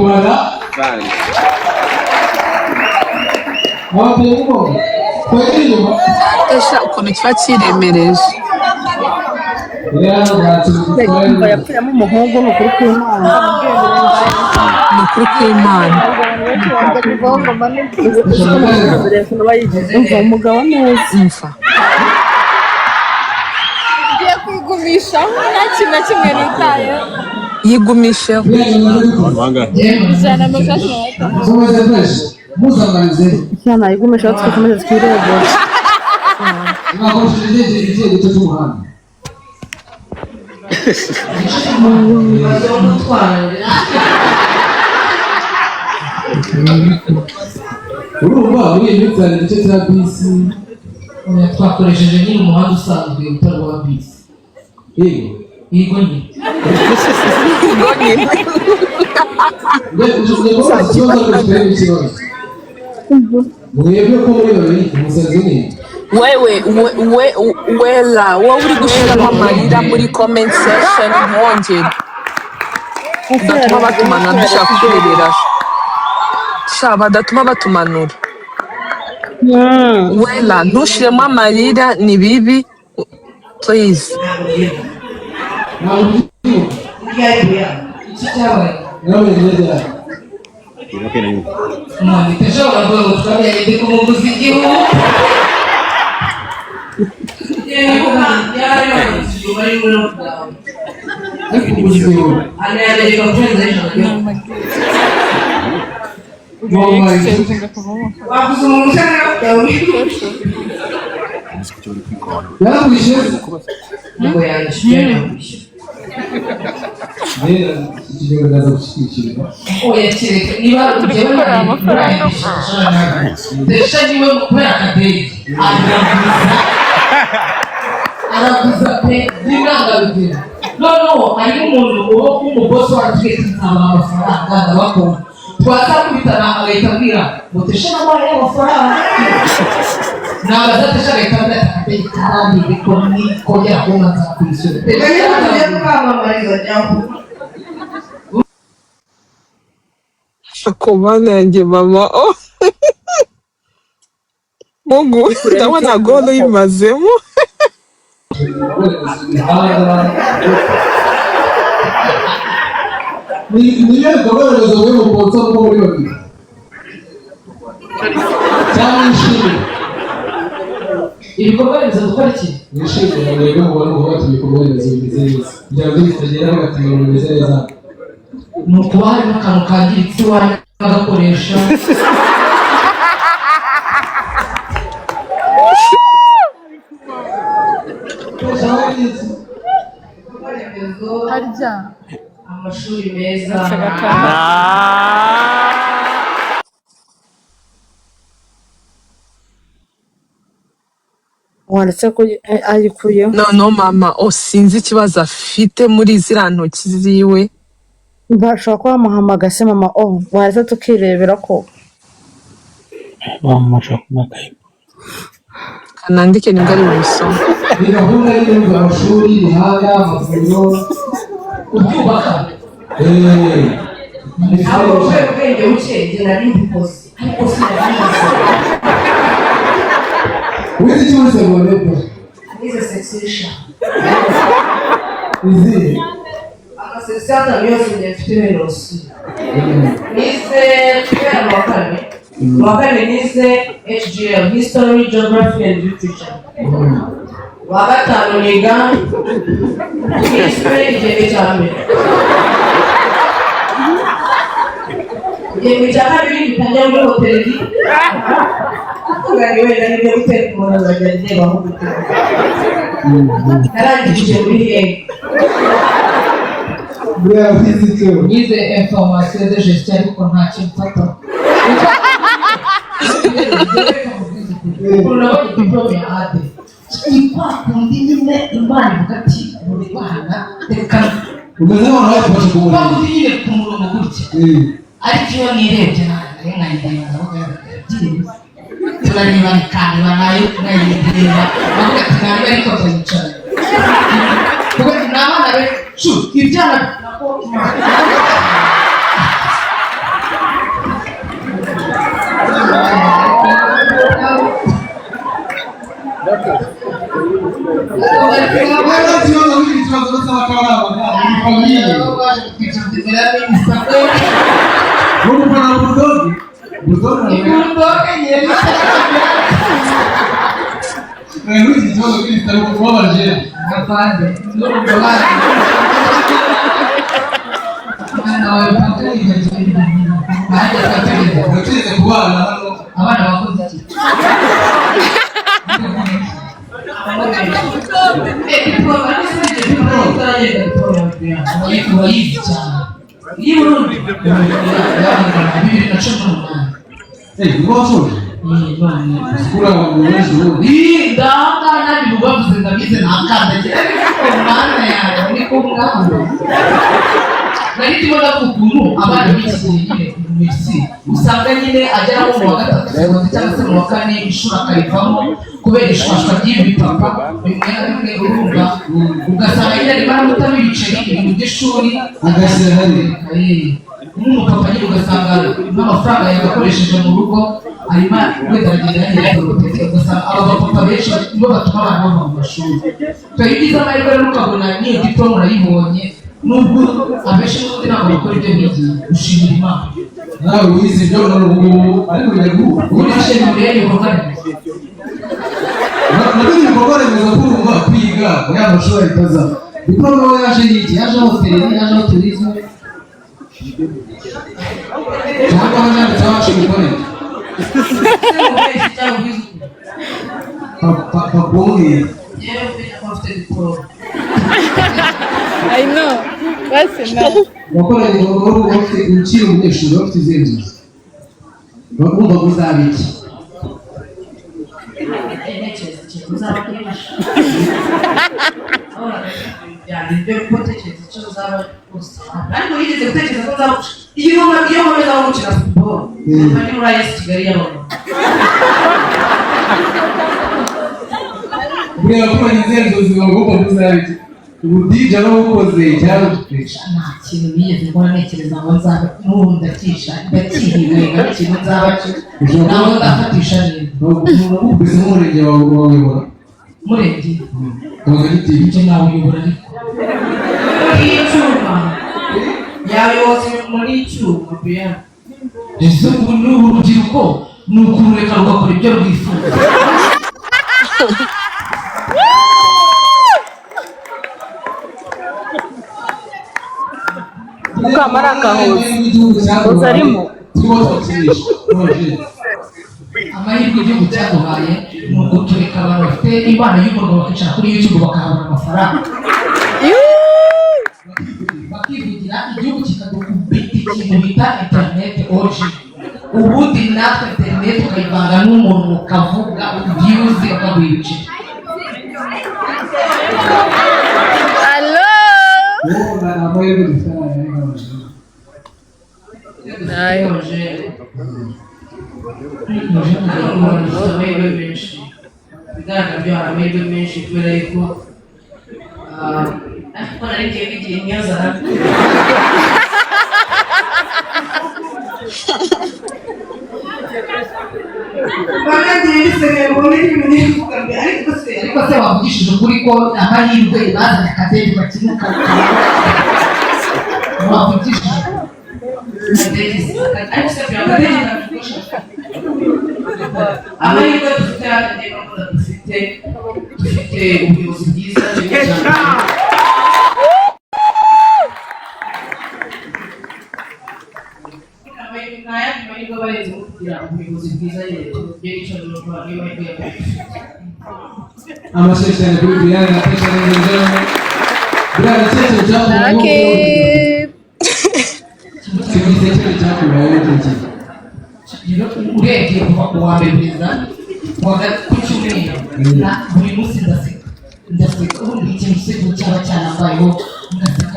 kumara esha ukuntu kiba kiremereje yapfiramo umuhungu ni ukuri kw'Imana ni ukuri kw'Imana umva umugabo neza umva ngiye kwigumishaho nta kintu na kimwe nitayeho yigumisheho ijana na mirongo cyane ayigumishaho tugakomeza twirebera urumva muri iyi minsi hari igice cya bisi twakoresheje nyine umuhanda usanzwe utari uwa bisi yego nyine mwebwe ko muri babiri umusazi ni wela wowe uri gushiramo amarira muri comment section mwongere udatuma batumanura dushaka kurebera sha badatuma batumanura wela ntushiremo amarira ni bibi please araguza pe n'intangarugero noneho hari n'umuntu uba w'umubosi wacu nsaba amafaranga ndabakora twazakubitana agahita abwira ngo teshe n'amahoro y'amafaranga ntabwo azatesha agahita abwira ati kandi riko nikongera kubona nzakwishyura tugiye kwamamariza cyangwa akomana yanjye mama Mungu ndabona golo yimazemo niyo bikorwaremezo muri mu bwonko bwo muri babiri cyangwa ishimwe ibikorwaremezo dukora iki nishimye mwebwe mubona ubu bati ibikorwaremezo bimeze neza kugira ngo bitagera bagatima bimeze neza ni ukuba harimo akantu kangiritse iwanyu bagakoresha harya amashuri meza wanditse ko ayikuyeho no mama sinzi ikibazo afite muri ziriya ntoki ziwe bashobora kuba bamuhamagaye se mama wanditse tukirebera ko bamushaka kumakaye kanandike nibwo ari bubisome ni gahunda y'ibintu amashuri imihanda amavuriro ubyubaka ntabwo ushobora ubwenge buke nari mbikoze ariko sinabizi wize iki muri segonderi nize sexuation izi amasezerano yose mfite melosi nize kubera mu wa kane nize HGL History Geography and Literature wa gatanu niga igihembwe cya mbere igihembwe cya kabiri bitangira muri hoteli kugari wenda nibyo guteka umuntu azajya areba aho guteka narangije muri hege buriya wize icyo nize information de gestion ariko nta kintu mfata urabona diplome ya ade ikwa kundi nyine imana ivuga ati muri bana reka umeze nk'aho wafashe ku kwa buriri kundi nyine ku murongo gutya ariko iyo nirebye ntabwo nkayireba ndavuga turareba nikaneba nayo nkayireba ndavuga ati ntabwo ariko nzayicara kuko ni abana be ibyana familia. Mungu pana budogi. Budogi yeye. Wewe unajua kile kitabu kwa waje. Hapana. Ndio bwana. Ana wewe pata ile kitu. Baada ya kutengeneza, unacheza kuana abana bakoze iki. Nari tubona kukuru abana b'ikigenge Messi usanga nyine agera mu wa gatatu cyangwa se mu wa kane ishuri akarivamo kubera ishwashwa ry'ibipapa bimwe na bimwe urumva ugasanga nyine ari baramuta biceri ibintu by'ishuri agashyira hari n'umupapa nyine ugasanga n'amafaranga yagakoresheje mu rugo arimo kwedagenda yagenda ugasanga aba bapapa benshi nibo batuma abana bava mu mashuri twayigize amahirwe rero ukabona n'iyo diplome urayibonye nubwo abenshi n'ubundi ntabwo bakora ibyo bigiye gushimira Imana nawe wize ibyo n'ubu ariko biraguha urishe mu rero ibikorwa remezo nabindi bikorwa remezo kurumva kwiga ya mashuri itaza diplome we yaje yiki yaje hoteli yaje turisme cyangwa abanyanditsi bacu bikorera papa bonge I know. What's enough? Wakora ufite ukiri umunyeshuri ufite izenzi bagomba kuzabiki buriya ko izenzi bagomba kuzabiki ubudija n'ubukoze cyangwa gutesha nta kintu nigeze mbona ntekereza ngo nzabe n'ubu ndatisha ndakihiwe ikintu nzaba nawe ndafatisha neza ubise nk'umurenge wawe wayobora murenge abagagitiye icyo nawe uyobora ariko icyuma yayoboze muri icyuma bya ese ubu n'ubu rubyiruko ni ukurureka rugakora ibyo rwifuza Mukamaraka hose uzarimo amahirwe igihugu cyaduhaye ni ukutureka abantu bafite impano y'umurimo bakicara kuri YouTube bakahabona amafaranga bakivugira igihugu kikadukubita ikintu bita internet oji ubundi natwe internet ukayivanga n'umuntu ukavuga views bakaguha ibiceri bigaragara byo hari amahirwe menshi kubera yuko ariko nari ngiye bigira imyazara ariko se wavugishije ukuri ko amahirwe bazanye akadeni bakinuka wavugishije ariko se byakadeni amahirwe dufite dufite ubuyobozi bwiza amahirwe abarenze kugira ubuyobozi bwiza amashyashya kuri Brian na Pesha n'ingendo Brian cyese cyakubaye cyangwa cyakubaye urebye kuva ku wa mbere kugeza ku cyumweru buri munsi ndaseka ubundi ikintu cyose cyaba cyanambayeho ngaseka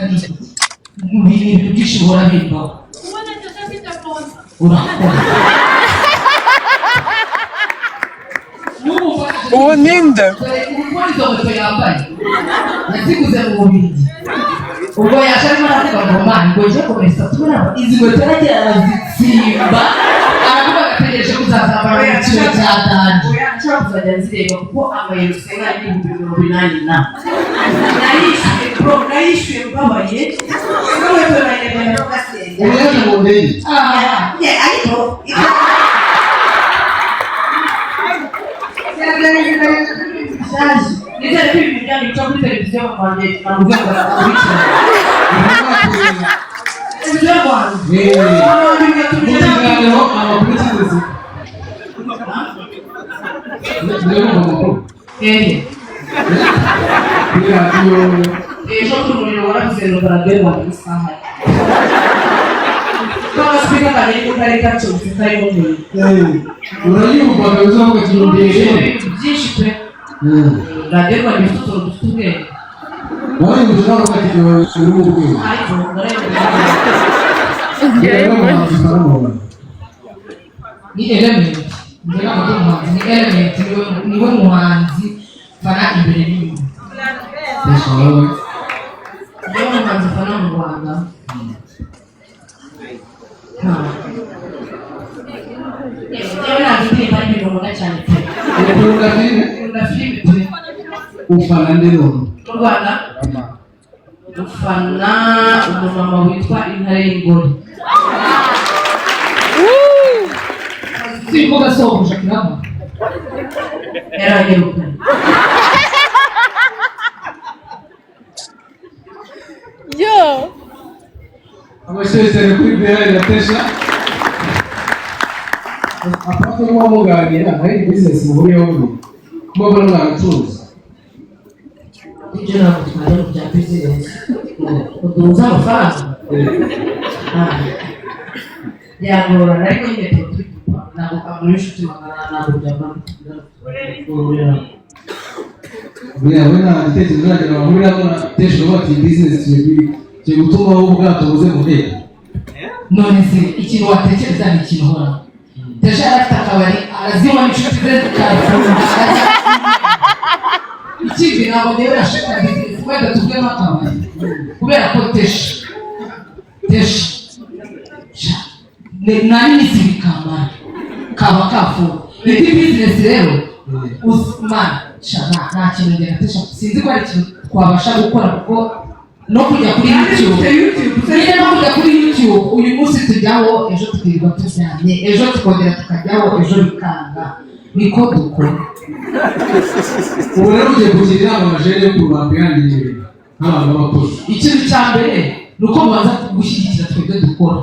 n'ibintu byinshi uhora bimbaho urakora uwo ninde ubwo izo moto yambaye yaziguze mu Bubiligi ubwo yaje arimo aravuga ngo mani ngo njye komesa tubona izi moto yaragiye arazitsimba aravuga agategereje kuzazambara mu kiro cya danje ashobora kuzajya nzireba kuko amayero usenga n'ibihumbi 80 na nayishyuye mbabaye n'uwewe barayegana bagasenga uyaje mu ndege ariko nizere ko ibintu byanyu bica kuri televiziyo mu Rwanda navuga ngo nakurikirana televiziyo Rwanda mukiganiro amakuru kigeze ejo ku muriro waravuze ngo baragerwa mu isaha twabasipika kare ko kari gacutse kari mu muriro urayumva kabuza ko kirumbeshe byinshi pe baragerwa mu tutoro dufite ubwenge nawe ushaka ko kirumbeshe uri mu bwenge ariko ni element mbega ngo umuhanzi ni element niwe muhanzi fana imbere n'inyuma niwe muhanzi fana mu Rwanda yewe ntabwo indirimbo ari ngombwa cyane pe ukunda filime ukunda filime pe ufana nde none mu Rwanda ufana umumama witwa Intare y'Ingore simvuga sohoje kiramo yaranyirukanye Yo! amasezerano kuri Bella Natesha apart from muganira hari business muhuriyeho kuba bari mwaracuruza ibyo ntabwo twajya mu bya bizinesi uduhuza amafaranga byagorana ariko nyine tuba turi gupanga ntabwo kamuri inshuti magana ntabwo byagorana buriya we nta gitekerezo uragera bahuriraho natesha bati business kigiye gutuma wowe ubwato buze mu nteko none se ikintu watekereza ni ikintu uhora Tesha afite akabari arazinywa n'inshuti ze zikafunga ikindi ntabwo rero yashaka bizinesi wenda tubwemo akabari kubera ko tesha nari nisi bikamara kaba kafunga indi bizinesi rero Usman nta kintu ngera tesha sinzi ko ari ikintu twabasha gukora kuko no kujya kuri YouTube niba no kujya kuri YouTube uyu munsi tujyaho ejo tukirirwa tujyanye ejo tukongera tukajyaho ejo bikanga niko dukora ubu rero ugiye kugira inama amajeri yo kurubamba yandiye nk'abantu b'abakozi ikintu cya mbere ni uko mubanza gushyigikira twebwe dukora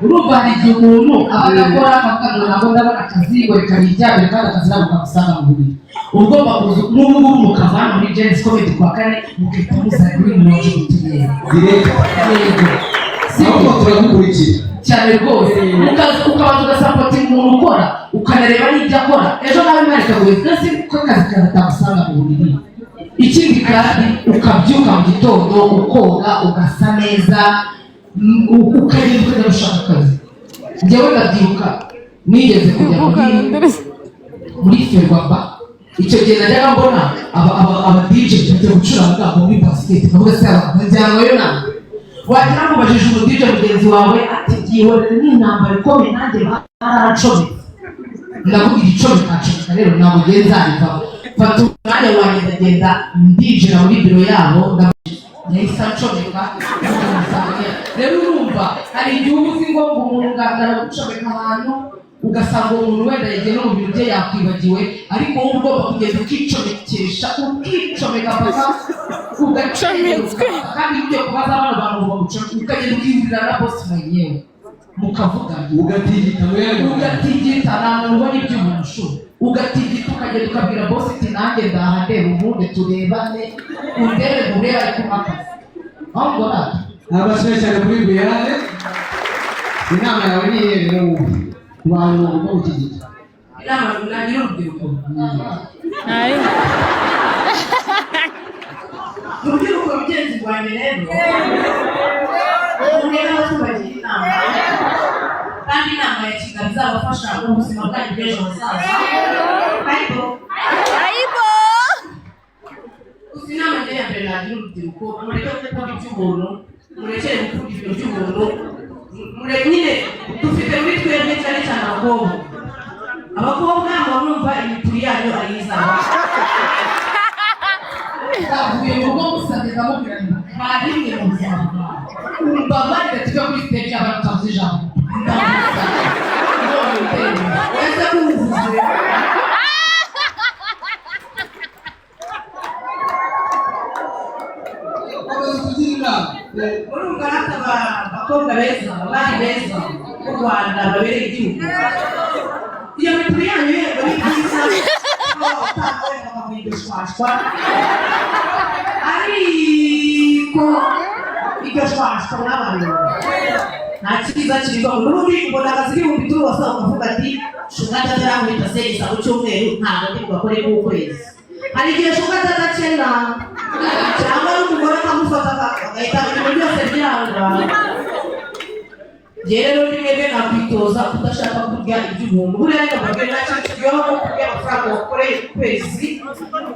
urumva hari igihe umuntu aba adakora akavuga ntabwo ndabona akazi ngo reka niryamire kandi akazi ntabwo kamusanga mu mubiri uba ugomba kuza n'ubu ngubu mukavana muri Genesis Comedy kwa kane mukita muzana kuri mirongo uturere direct yego ahubwo turagukurikira cyane rwose ukabanza ugasapotinga umuntu ukora ukanareba n'ibyo akora ejo nawe mwareka wese ko akazi katamusanga mu mubiri ikindi kandi ukabyuka mu gitondo ukoga ugasa neza ukagenda ukajya gushaka akazi njyewe ndabyibuka nigeze kujya muri Ferwaba icyo gihe najyaga mbona aba DJ bajya gucuranga muri basket kavuga se abajyanwayo nawe wagira ngo ubajije umu DJ mugenzi wawe ati byihorere n'intambara ikomeye nanjye baracomeka ndavuga igicomeka acomeka rero ntabwo ngiye nzarivaho fata umwanya wanjye ndagenda ndinjira muri biro yabo nahise acomeka rero urumva hari igihe uba uzi ngo umuntu ngangara gucomeka ahantu ugasanga umuntu wenda yagiye no mu bintu bye yakwibagiwe ariko wowe ugomba kugenda ukicomekesha ukicomeka paka ugacometswe kandi ugiye kubaza abana bantu bagucomeka ukagenda ukihurira na bosi mwenyewe mukavugana ugatigita nta muntu ubona ibyo umuntu ushobora ugatigita ukagenda ukabwira bosi ati nanjye ndaha ndeba ubundi turebane undere urebe ariko akazi aho mbona abasore cyane kuri Beyane inama yawe ni iyihe rero wumva ku bantu bagomba gutigita inama nagira urubyiruko urubyiruko rugenzi rwanjye rero murebe aho tubagira inama kandi inama ya Kigali izabafasha mu buzima bwanyu bw'ejo hazaza ariko gusa inama njye ya mbere nagira urubyiruko mureke gukora iby'umuntu murekere gukora ibintu by'umuntu nyine dufite muri twebwe cyane cyane abakobwa bamwumva imituri yanyu ayizaba avuye mu rugo musabye amubwira ngo barimwe mu buzima bwawe mbabarire tujya kuri stage abantu tutavuze ijambo ese kuvuze urumva nataba abakobwa beza abari beza b'u Rwanda babereye igihugu iyo mituri yanyu yego ni byiza utangaye bakabwigishwashwa ariko iryo shwashwa n'abantu nta cyiza kirivamo n'ubundi ubona akazi k'ibihumbi turi wose ukavuga ati shunga atazarangurita serivisi ku cyumweru ntabwo ndi bugakore k'ukwezi hari igihe shunga atazakena cyangwa n'umugore akamufata agahita ibintu byose byanga rero nimwebwe nakwitoza kudashaka kurya iby'ubuntu buriya rero mbabwira nacyo no kurya amafaranga wakoreye ku kwezi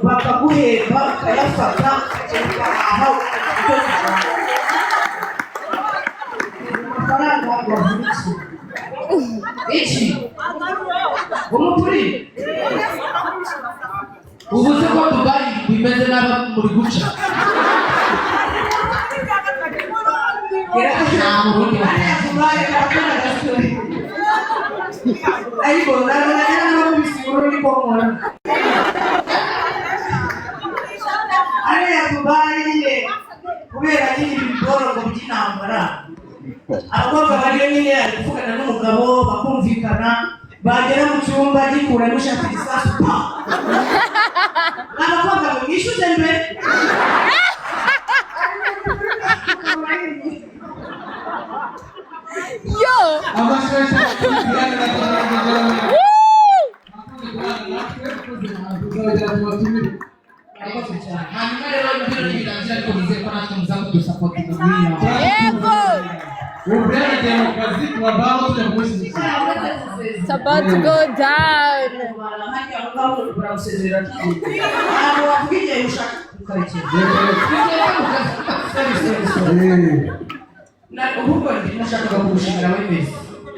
bakaguhemba ukayafata ukagenda aho icyo gishaka amafaranga wavuga iki umupuri ubuze ko Dubai bimeze n'aba muri guca ariko ntabwo bisigura ni ko nkora ariya Dubai nyine kubera nyine ibigorogo by'intambara abakobwa bariyo nyine ari kuvugana n'umugabo bakumvikana bagera mu cyumba gikuramo ishati gisasu pa abakobwa ngo mwishyuze mbere Yo! hanyuma rero ibiro n'ibiganza ariko nizeye ko natwe muzamu dusapotinga Yego! ubrera demokazi tunabaho tujya kumushyigikira It's about to go down. nashakaga kugushimira wemeze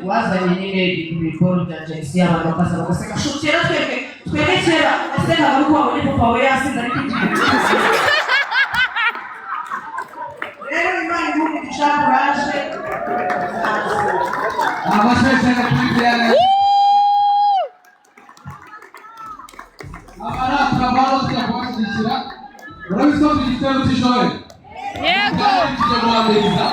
wazanye nyine ibikoro bya Chelsea abantu bakaza bagaseka shukera twebwe kera ese ntabwo ko wabonye papa we yasinze ariko rero imana imuha igishakuraje abashaka kubijyana abara tunabaho tujya kumushyigikira urabisoza igitero cy'ishore Yego! tujya guhamiriza